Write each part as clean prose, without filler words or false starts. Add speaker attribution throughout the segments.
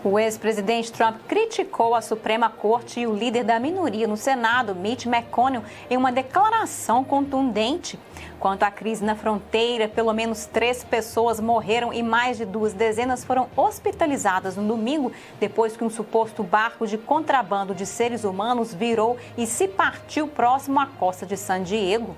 Speaker 1: O ex-presidente Trump criticou a Suprema Corte e o líder da minoria no Senado, Mitch McConnell, em uma declaração contundente. Quanto à crise na fronteira, pelo menos 3 pessoas morreram e mais de 2 dezenas foram hospitalizadas no domingo, depois que um suposto barco de contrabando de seres humanos virou e se partiu próximo à costa de San Diego.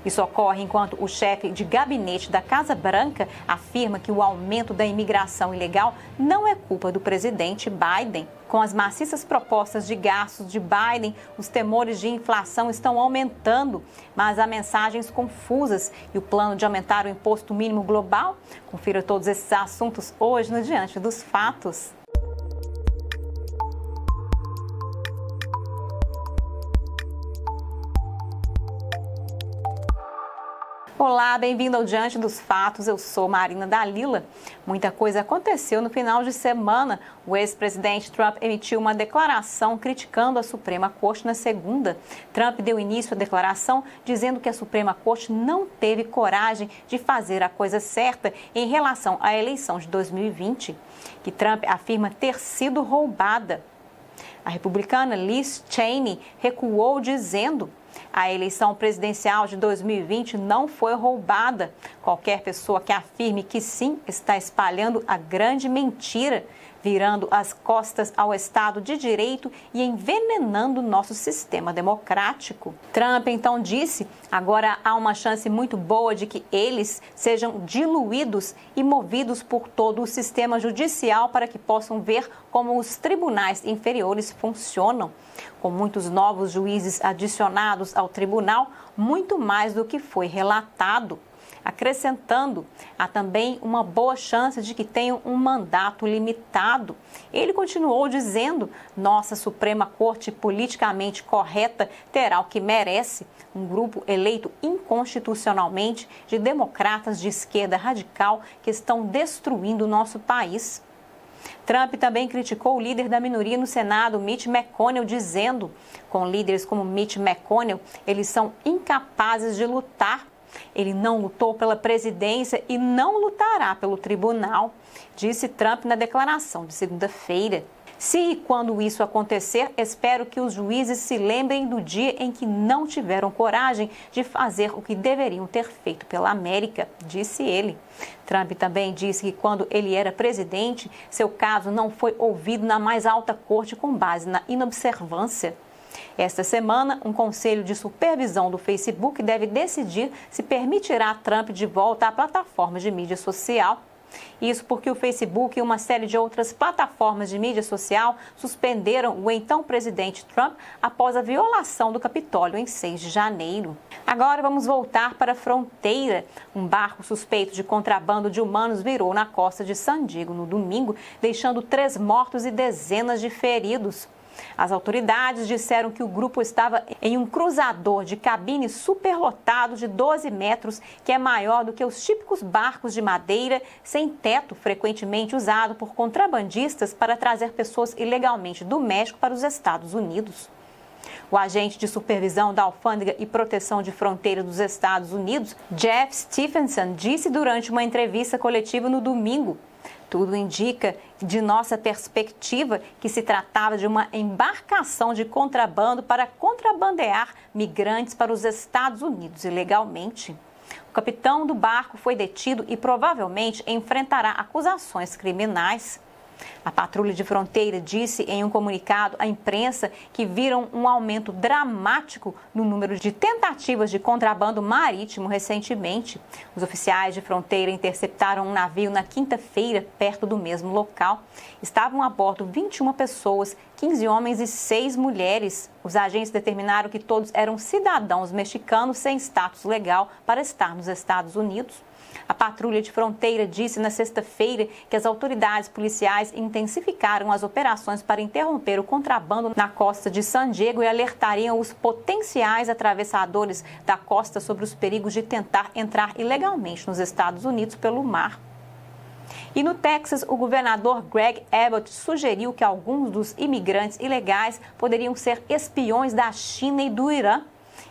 Speaker 1: Isso ocorre enquanto o chefe de gabinete da Casa Branca afirma que o aumento da imigração ilegal não é culpa do presidente Biden. Com as maciças propostas de gastos de Biden, os temores de inflação estão aumentando, mas há mensagens confusas e o plano de aumentar o imposto mínimo global. Confira todos esses assuntos hoje no Diante dos Fatos. Olá, bem-vindo ao Diante dos Fatos, eu sou Marina Dalila. Muita coisa aconteceu no final de semana. O ex-presidente Trump emitiu uma declaração criticando a Suprema Corte na segunda. Trump deu início à declaração dizendo que a Suprema Corte não teve coragem de fazer a coisa certa em relação à eleição de 2020, que Trump afirma ter sido roubada. A republicana Liz Cheney recuou dizendo: a eleição presidencial de 2020 não foi roubada. Qualquer pessoa que afirme que sim está espalhando a grande mentira, virando as costas ao Estado de Direito e envenenando nosso sistema democrático. Trump então disse: agora há uma chance muito boa de que eles sejam diluídos e movidos por todo o sistema judicial para que possam ver como os tribunais inferiores funcionam. Com muitos novos juízes adicionados ao tribunal, muito mais do que foi relatado. Acrescentando, há também uma boa chance de que tenham um mandato limitado. Ele continuou dizendo: nossa Suprema Corte politicamente correta terá o que merece, um grupo eleito inconstitucionalmente de democratas de esquerda radical que estão destruindo o nosso país. Trump também criticou o líder da minoria no Senado, Mitch McConnell, dizendo: com líderes como Mitch McConnell, eles são incapazes de lutar. Ele não lutou pela presidência e não lutará pelo tribunal, disse Trump na declaração de segunda-feira. Se e quando isso acontecer, espero que os juízes se lembrem do dia em que não tiveram coragem de fazer o que deveriam ter feito pela América, disse ele. Trump também disse que quando ele era presidente, seu caso não foi ouvido na mais alta corte com base na inobservância. Esta semana, um conselho de supervisão do Facebook deve decidir se permitirá Trump de volta à plataforma de mídia social. Isso porque o Facebook e uma série de outras plataformas de mídia social suspenderam o então presidente Trump após a violação do Capitólio em 6 de janeiro. Agora vamos voltar para a fronteira. Um barco suspeito de contrabando de humanos virou na costa de San Diego no domingo, deixando 3 mortos e dezenas de feridos. As autoridades disseram que o grupo estava em um cruzador de cabine superlotado de 12 metros, que é maior do que os típicos barcos de madeira sem teto, frequentemente usado por contrabandistas para trazer pessoas ilegalmente do México para os Estados Unidos. O agente de supervisão da Alfândega e Proteção de Fronteira dos Estados Unidos, Jeff Stephenson, disse durante uma entrevista coletiva no domingo: tudo indica, de nossa perspectiva, que se tratava de uma embarcação de contrabando para contrabandear migrantes para os Estados Unidos ilegalmente. O capitão do barco foi detido e provavelmente enfrentará acusações criminais. A patrulha de fronteira disse em um comunicado à imprensa que viram um aumento dramático no número de tentativas de contrabando marítimo recentemente. Os oficiais de fronteira interceptaram um navio na quinta-feira, perto do mesmo local. Estavam a bordo 21 pessoas, 15 homens e 6 mulheres. Os agentes determinaram que todos eram cidadãos mexicanos sem status legal para estar nos Estados Unidos. A patrulha de fronteira disse na sexta-feira que as autoridades policiais intensificaram as operações para interromper o contrabando na costa de San Diego e alertariam os potenciais atravessadores da costa sobre os perigos de tentar entrar ilegalmente nos Estados Unidos pelo mar. E no Texas, o governador Greg Abbott sugeriu que alguns dos imigrantes ilegais poderiam ser espiões da China e do Irã.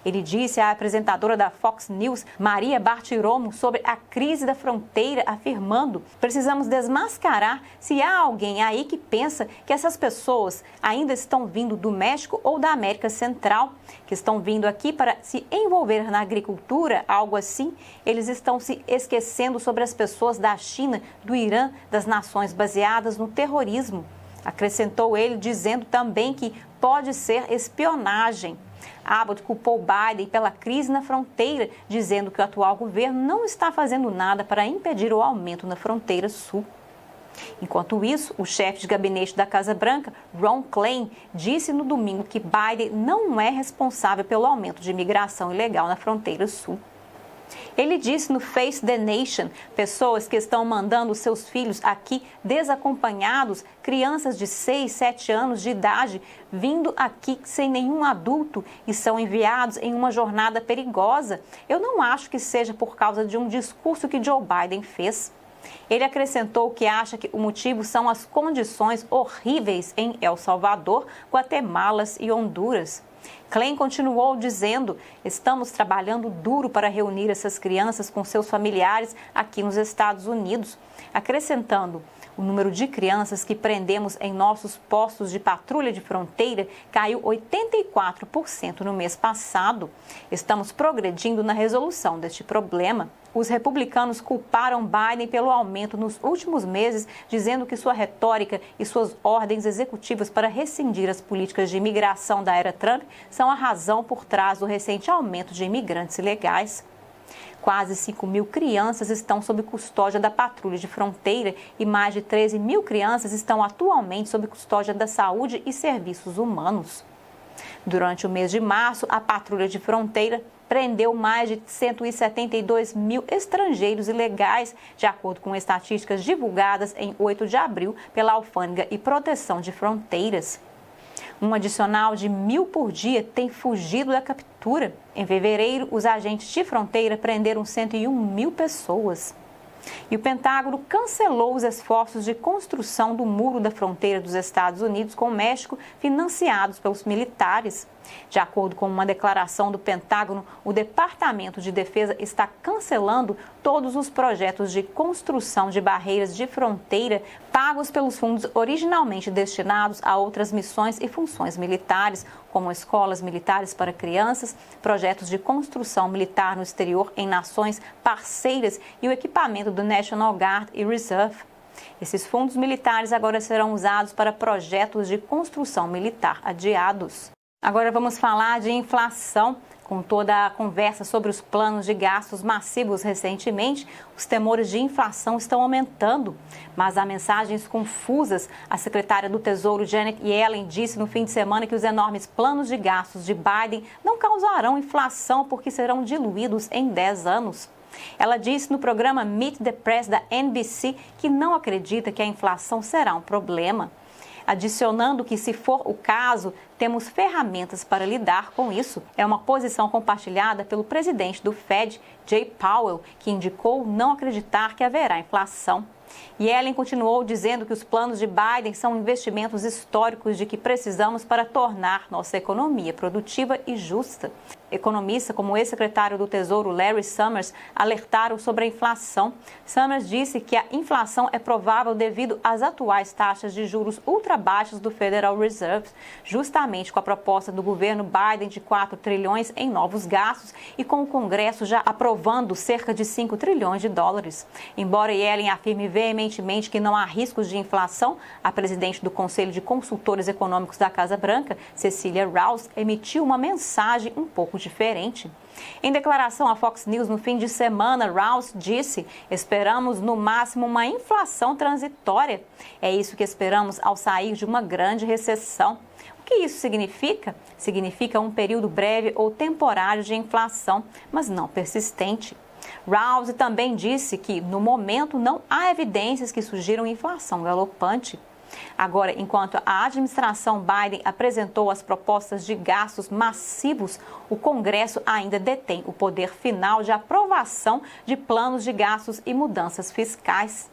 Speaker 1: Ele disse à apresentadora da Fox News, Maria Bartiromo, sobre a crise da fronteira, afirmando: precisamos desmascarar se há alguém aí que pensa que essas pessoas ainda estão vindo do México ou da América Central, que estão vindo aqui para se envolver na agricultura, algo assim. Eles estão se esquecendo sobre as pessoas da China, do Irã, das nações baseadas no terrorismo. Acrescentou ele, dizendo também que pode ser espionagem. Abbott culpou Biden pela crise na fronteira, dizendo que o atual governo não está fazendo nada para impedir o aumento na fronteira sul. Enquanto isso, o chefe de gabinete da Casa Branca, Ron Klain, disse no domingo que Biden não é responsável pelo aumento de imigração ilegal na fronteira sul. Ele disse no Face the Nation: pessoas que estão mandando seus filhos aqui desacompanhados, crianças de 6, 7 anos de idade, vindo aqui sem nenhum adulto e são enviados em uma jornada perigosa. Eu não acho que seja por causa de um discurso que Joe Biden fez. Ele acrescentou que acha que o motivo são as condições horríveis em El Salvador, Guatemala e Honduras. Klain continuou dizendo: estamos trabalhando duro para reunir essas crianças com seus familiares aqui nos Estados Unidos, acrescentando: o número de crianças que prendemos em nossos postos de patrulha de fronteira caiu 84% no mês passado. Estamos progredindo na resolução deste problema. Os republicanos culparam Biden pelo aumento nos últimos meses, dizendo que sua retórica e suas ordens executivas para rescindir as políticas de imigração da era Trump são a razão por trás do recente aumento de imigrantes ilegais. Quase 5 mil crianças estão sob custódia da patrulha de fronteira e mais de 13 mil crianças estão atualmente sob custódia da saúde e serviços humanos. Durante o mês de março, a patrulha de fronteira prendeu mais de 172 mil estrangeiros ilegais, de acordo com estatísticas divulgadas em 8 de abril pela Alfândega e Proteção de Fronteiras. Um adicional de 1.000 por dia tem fugido da captura. Em fevereiro, os agentes de fronteira prenderam 101 mil pessoas. E o Pentágono cancelou os esforços de construção do muro da fronteira dos Estados Unidos com o México, financiados pelos militares. De acordo com uma declaração do Pentágono, o Departamento de Defesa está cancelando todos os projetos de construção de barreiras de fronteira pagos pelos fundos originalmente destinados a outras missões e funções militares, como escolas militares para crianças, projetos de construção militar no exterior em nações parceiras e o equipamento do National Guard e Reserve. Esses fundos militares agora serão usados para projetos de construção militar adiados. Agora vamos falar de inflação. Com toda a conversa sobre os planos de gastos massivos recentemente, os temores de inflação estão aumentando. Mas há mensagens confusas. A secretária do Tesouro, Janet Yellen, disse no fim de semana que os enormes planos de gastos de Biden não causarão inflação porque serão diluídos em 10 anos. Ela disse no programa Meet the Press da NBC que não acredita que a inflação será um problema, adicionando que, se for o caso, temos ferramentas para lidar com isso. É uma posição compartilhada pelo presidente do Fed, Jay Powell, que indicou não acreditar que haverá inflação. E Yellen continuou dizendo que os planos de Biden são investimentos históricos de que precisamos para tornar nossa economia produtiva e justa. Economistas como o ex-secretário do Tesouro Larry Summers alertaram sobre a inflação. Summers disse que a inflação é provável devido às atuais taxas de juros ultra baixas do Federal Reserve, justamente com a proposta do governo Biden de 4 trilhões em novos gastos e com o Congresso já aprovando cerca de 5 trilhões de dólares. Embora Yellen afirme veementemente que não há riscos de inflação, a presidente do Conselho de Consultores Econômicos da Casa Branca, Cecilia Rouse, emitiu uma mensagem um pouco diferente. Em declaração à Fox News no fim de semana, Rouse disse: esperamos no máximo uma inflação transitória. É isso que esperamos ao sair de uma grande recessão. O que isso significa? Significa um período breve ou temporário de inflação, mas não persistente. Rouse também disse que, no momento, não há evidências que sugiram inflação galopante. Agora, enquanto a administração Biden apresentou as propostas de gastos massivos, o Congresso ainda detém o poder final de aprovação de planos de gastos e mudanças fiscais.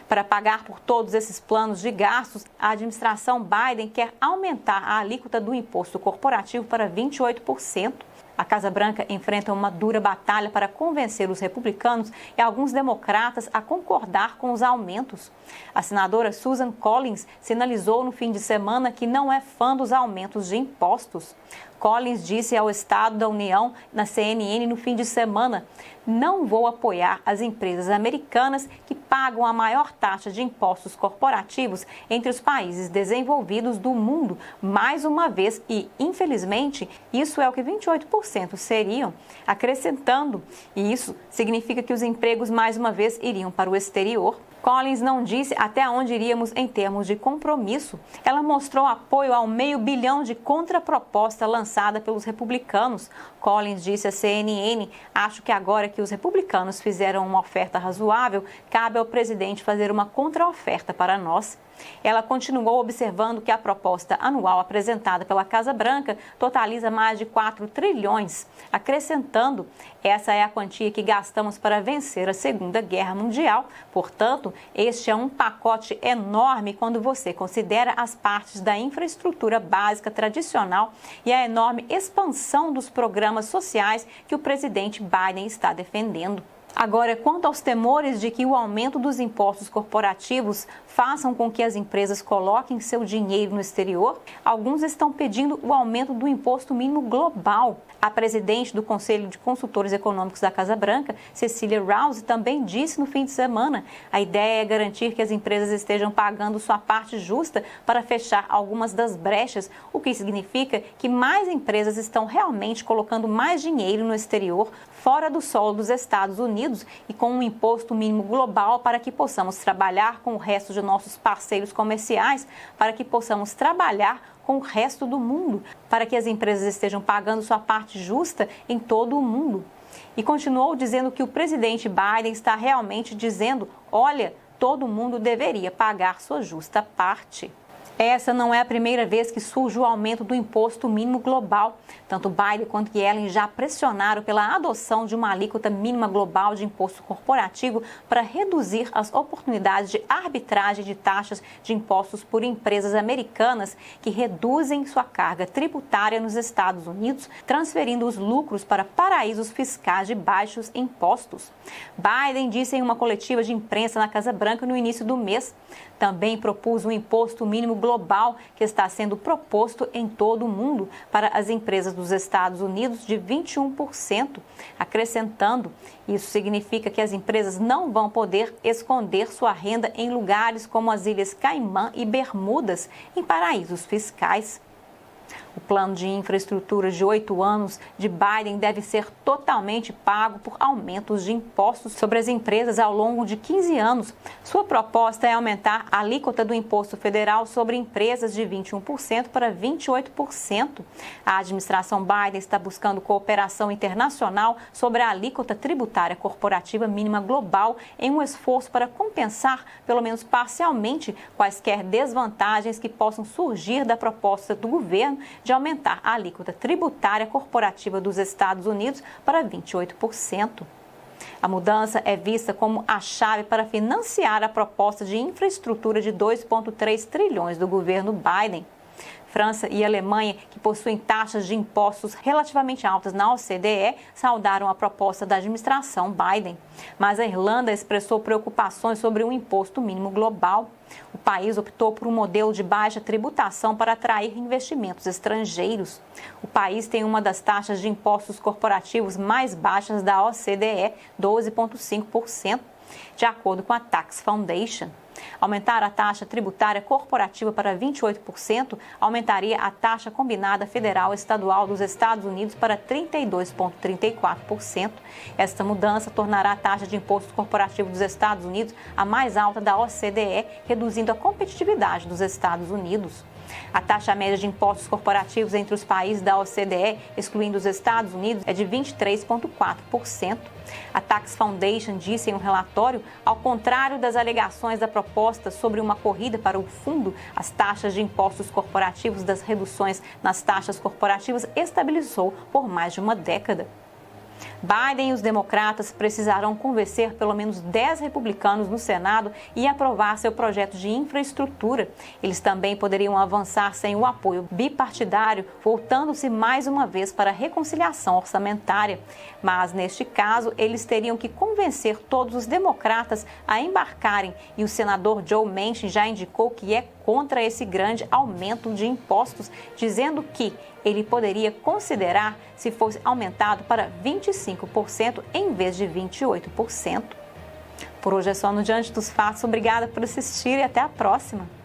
Speaker 1: Para pagar por todos esses planos de gastos, a administração Biden quer aumentar a alíquota do imposto corporativo para 28%. A Casa Branca enfrenta uma dura batalha para convencer os republicanos e alguns democratas a concordar com os aumentos. A senadora Susan Collins sinalizou no fim de semana que não é fã dos aumentos de impostos. Collins disse ao Estado da União, na CNN, no fim de semana: "Não vou apoiar as empresas americanas que pagam a maior taxa de impostos corporativos entre os países desenvolvidos do mundo, mais uma vez, e, infelizmente, isso é o que 28% seriam", acrescentando, e isso significa que os empregos, mais uma vez, iriam para o exterior. Collins não disse até onde iríamos em termos de compromisso. Ela mostrou apoio ao $500 bilhão de contraproposta lançada pelos republicanos. Collins disse à CNN: "Acho que agora que os republicanos fizeram uma oferta razoável, cabe ao presidente fazer uma contraoferta para nós." Ela continuou observando que a proposta anual apresentada pela Casa Branca totaliza mais de 4 trilhões, acrescentando: "Essa é a quantia que gastamos para vencer a Segunda Guerra Mundial. Portanto, este é um pacote enorme quando você considera as partes da infraestrutura básica tradicional e a enorme expansão dos programas sociais que o presidente Biden está defendendo." Agora, quanto aos temores de que o aumento dos impostos corporativos façam com que as empresas coloquem seu dinheiro no exterior, alguns estão pedindo o aumento do imposto mínimo global. A presidente do Conselho de Consultores Econômicos da Casa Branca, Cecília Rouse, também disse no fim de semana: "A ideia é garantir que as empresas estejam pagando sua parte justa para fechar algumas das brechas, o que significa que mais empresas estão realmente colocando mais dinheiro no exterior, fora do solo dos Estados Unidos, e com um imposto mínimo global para que possamos trabalhar com o resto de nossos parceiros comerciais, para que possamos trabalhar com o resto do mundo, para que as empresas estejam pagando sua parte justa em todo o mundo." E continuou dizendo que o presidente Biden está realmente dizendo: "Olha, todo mundo deveria pagar sua justa parte." Essa não é a primeira vez que surge o aumento do imposto mínimo global. Tanto Biden quanto Yellen já pressionaram pela adoção de uma alíquota mínima global de imposto corporativo para reduzir as oportunidades de arbitragem de taxas de impostos por empresas americanas que reduzem sua carga tributária nos Estados Unidos, transferindo os lucros para paraísos fiscais de baixos impostos. Biden disse em uma coletiva de imprensa na Casa Branca no início do mês: "Também propus um imposto mínimo global que está sendo proposto em todo o mundo para as empresas dos Estados Unidos de 21%, acrescentando: "Isso significa que as empresas não vão poder esconder sua renda em lugares como as Ilhas Caimã e Bermudas, em paraísos fiscais." O plano de infraestrutura de 8 anos de Biden deve ser totalmente pago por aumentos de impostos sobre as empresas ao longo de 15 anos. Sua proposta é aumentar a alíquota do imposto federal sobre empresas de 21% para 28%. A administração Biden está buscando cooperação internacional sobre a alíquota tributária corporativa mínima global em um esforço para compensar, pelo menos parcialmente, quaisquer desvantagens que possam surgir da proposta do governo de aumentar a alíquota tributária corporativa dos Estados Unidos para 28%. A mudança é vista como a chave para financiar a proposta de infraestrutura de 2,3 trilhões do governo Biden. França e Alemanha, que possuem taxas de impostos relativamente altas na OCDE, saudaram a proposta da administração Biden. Mas a Irlanda expressou preocupações sobre um imposto mínimo global. O país optou por um modelo de baixa tributação para atrair investimentos estrangeiros. O país tem uma das taxas de impostos corporativos mais baixas da OCDE, 12,5%, de acordo com a Tax Foundation. Aumentar a taxa tributária corporativa para 28% aumentaria a taxa combinada federal e estadual dos Estados Unidos para 32,34%. Esta mudança tornará a taxa de imposto corporativo dos Estados Unidos a mais alta da OCDE, reduzindo a competitividade dos Estados Unidos. A taxa média de impostos corporativos entre os países da OCDE, excluindo os Estados Unidos, é de 23,4%. A Tax Foundation disse em um relatório: ao contrário das alegações da proposta sobre uma corrida para o fundo, as taxas de impostos corporativos das reduções nas taxas corporativas estabilizou por mais de uma década. Biden e os democratas precisarão convencer pelo menos 10 republicanos no Senado e aprovar seu projeto de infraestrutura. Eles também poderiam avançar sem o apoio bipartidário, voltando-se mais uma vez para a reconciliação orçamentária. Mas, neste caso, eles teriam que convencer todos os democratas a embarcarem, e o senador Joe Manchin já indicou que é contra esse grande aumento de impostos, dizendo que ele poderia considerar se fosse aumentado para 25% em vez de 28%. Por hoje é só no Diante dos Fatos. Obrigada por assistir e até a próxima.